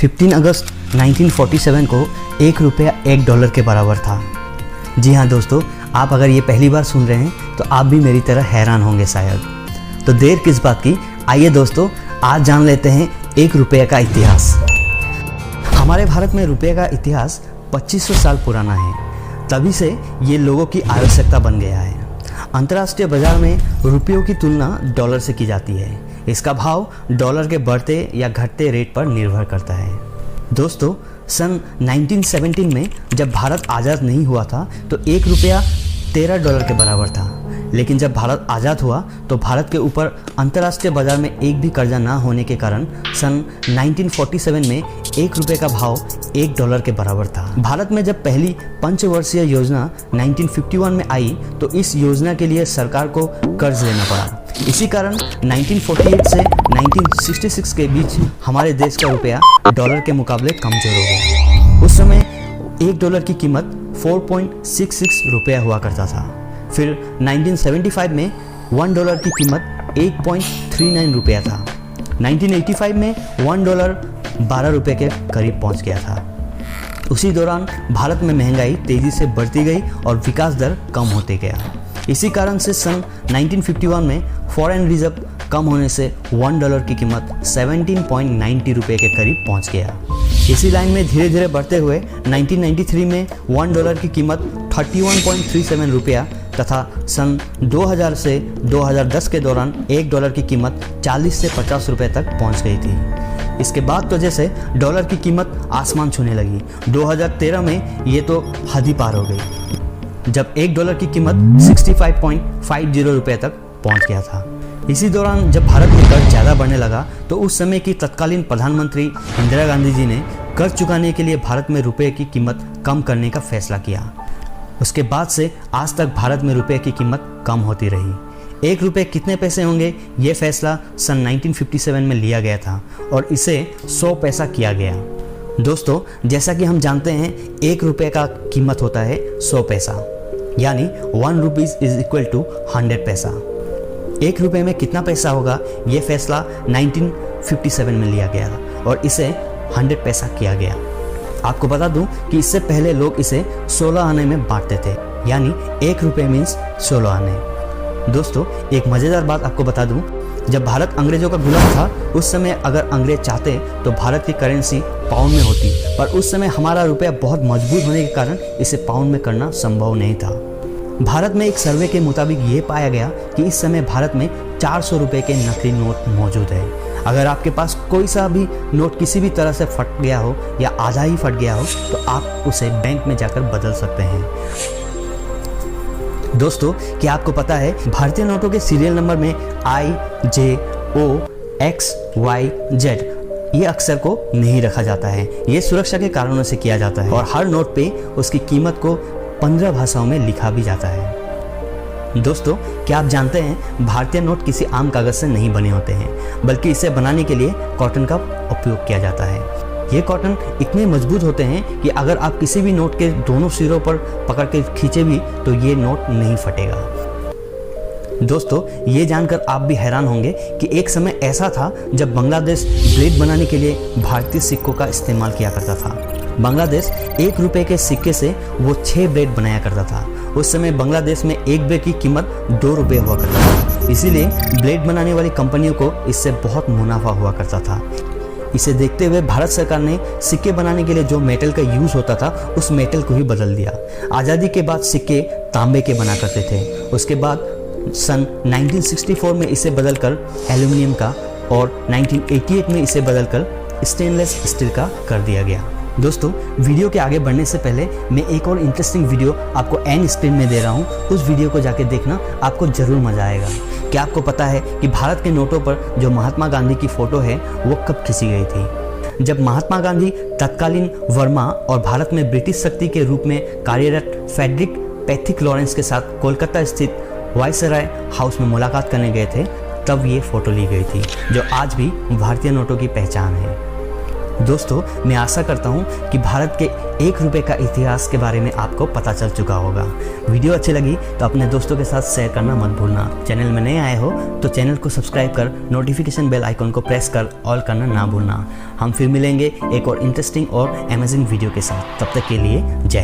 15 अगस्त 1947 को ₹1 $1 के बराबर था। जी हाँ दोस्तों, आप अगर ये पहली बार सुन रहे हैं तो आप भी मेरी तरह हैरान होंगे शायद। तो देर किस बात की, आइए दोस्तों आज जान लेते हैं ₹1 का इतिहास। हमारे भारत में रुपये का इतिहास 2500 साल पुराना है। तभी से ये लोगों की आवश्यकता बन गया है। अंतर्राष्ट्रीय बाजार में रुपयों की तुलना डॉलर से की जाती है। इसका भाव डॉलर के बढ़ते या घटते रेट पर निर्भर करता है। दोस्तों, सन 1917 में जब भारत आज़ाद नहीं हुआ था तो ₹1 $13 के बराबर था। लेकिन जब भारत आज़ाद हुआ तो भारत के ऊपर अंतर्राष्ट्रीय बाजार में एक भी कर्जा ना होने के कारण सन 1947 में ₹1 का भाव $1 के बराबर था। भारत में जब पहली पंचवर्षीय योजना 1951 में आई तो इस योजना के लिए सरकार को कर्ज लेना पड़ा। इसी कारण 1948 से 1966 के बीच हमारे देश का रुपया डॉलर के मुकाबले कमजोर हो गया। उस समय $1 की कीमत 4.66 रुपया हुआ करता था। फिर 1975 में $1 की कीमत 8.39 रुपया था। 1985 में $1 ₹12 के करीब पहुंच गया था। उसी दौरान भारत में महंगाई तेजी से बढ़ती गई और विकास दर कम होते गया। इसी कारण से सन 1951 में फॉरेन रिजर्व कम होने से $1 की कीमत 17.90 रुपये के करीब पहुंच गया। इसी लाइन में धीरे धीरे बढ़ते हुए 1993 में $1 की कीमत 31.37 रुपया तथा सन 2000 से 2010 के दौरान $1 की कीमत 40 से 50 रुपये तक पहुंच गई थी। इसके बाद तो जैसे डॉलर की कीमत आसमान छूने लगी। 2013 में ये तो हद ही पार हो गई जब $1 की कीमत 65.50 रुपये तक पहुंच गया था। इसी दौरान जब भारत में कर्ज ज़्यादा बढ़ने लगा तो उस समय की तत्कालीन प्रधानमंत्री इंदिरा गांधी जी ने कर्ज चुकाने के लिए भारत में रुपये की कीमत कम करने का फैसला किया। उसके बाद से आज तक भारत में रुपये की कीमत कम होती रही। ₹1 कितने पैसे होंगे, ये फैसला सन 1957 में लिया गया था और इसे 100 पैसा किया गया। दोस्तों, जैसा कि हम जानते हैं ₹1 का कीमत होता है 100 पैसा, यानी ₹1 इज इक्वल टू 100 पैसा। ₹1 में कितना पैसा होगा, ये फैसला 1957 में लिया गया और इसे 100 पैसा किया गया। आपको बता दूं कि इससे पहले लोग इसे 16 आने में बांटते थे, यानी ₹1 मीन्स 16 आने। दोस्तों, एक मज़ेदार बात आपको बता दूं, जब भारत अंग्रेजों का गुलाम था उस समय अगर अंग्रेज चाहते तो भारत की करेंसी पाउंड में होती, पर उस समय हमारा रुपया बहुत मजबूत होने के कारण इसे पाउंड में करना संभव नहीं था। भारत में एक सर्वे के मुताबिक ये पाया गया कि इस समय भारत में ₹400 के नकली नोट मौजूद है। अगर आपके पास कोई सा भी नोट किसी भी तरह से फट गया हो या आधा ही फट गया हो तो आप उसे बैंक में जाकर बदल सकते हैं। दोस्तों, क्या आपको पता है भारतीय नोटों के सीरियल नंबर में IJOXYZ ये अक्षर को नहीं रखा जाता है। ये सुरक्षा के कारणों से किया जाता है और हर नोट पे उसकी कीमत को 15 भाषाओं में लिखा भी जाता है। दोस्तों, क्या आप जानते हैं भारतीय नोट किसी आम कागज से नहीं बने होते हैं, बल्कि इसे बनाने के लिए कॉटन का उपयोग किया जाता है। ये कॉटन इतने मजबूत होते हैं कि अगर आप किसी भी नोट के दोनों सिरों पर पकड़ के खींचे भी तो ये नोट नहीं फटेगा। दोस्तों, ये जानकर आप भी हैरान होंगे कि एक समय ऐसा था जब बांग्लादेश ब्लेड बनाने के लिए भारतीय सिक्कों का इस्तेमाल किया करता था। बांग्लादेश ₹1 के सिक्के से वो 6 ब्लेड बनाया करता था। उस समय बांग्लादेश में एक ब्लेड की कीमत ₹2 हुआ करता था। इसीलिए ब्लेड बनाने वाली कंपनियों को इससे बहुत मुनाफा हुआ करता था। इसे देखते हुए भारत सरकार ने सिक्के बनाने के लिए जो मेटल का यूज़ होता था उस मेटल को ही बदल दिया। आज़ादी के बाद सिक्के तांबे के बना करते थे। उसके बाद सन 1964 में इसे बदलकर एल्यूमिनियम का और 1988 में इसे बदलकर स्टेनलेस स्टील का कर दिया गया। दोस्तों, वीडियो के आगे बढ़ने से पहले मैं एक और इंटरेस्टिंग वीडियो आपको एंड स्क्रीन में दे रहा हूँ। उस वीडियो को जाके देखना, आपको जरूर मजा आएगा। क्या आपको पता है कि भारत के नोटों पर जो महात्मा गांधी की फोटो है वो कब खींची गई थी? जब महात्मा गांधी तत्कालीन वर्मा और भारत में ब्रिटिश शक्ति के रूप में कार्यरत फ्रेडरिक पैथिक लॉरेंस के साथ कोलकाता स्थित वायसराय हाउस में मुलाकात करने गए थे, तब ये फोटो ली गई थी, जो आज भी भारतीय नोटों की पहचान है। दोस्तों, मैं आशा करता हूँ कि भारत के 1 रुपये का इतिहास के बारे में आपको पता चल चुका होगा। वीडियो अच्छी लगी तो अपने दोस्तों के साथ शेयर करना मत भूलना। चैनल में नए आए हो तो चैनल को सब्सक्राइब कर नोटिफिकेशन बेल आइकन को प्रेस कर ऑल करना ना भूलना। हम फिर मिलेंगे एक और इंटरेस्टिंग और अमेजिंग वीडियो के साथ। तब तक के लिए जय हिंद।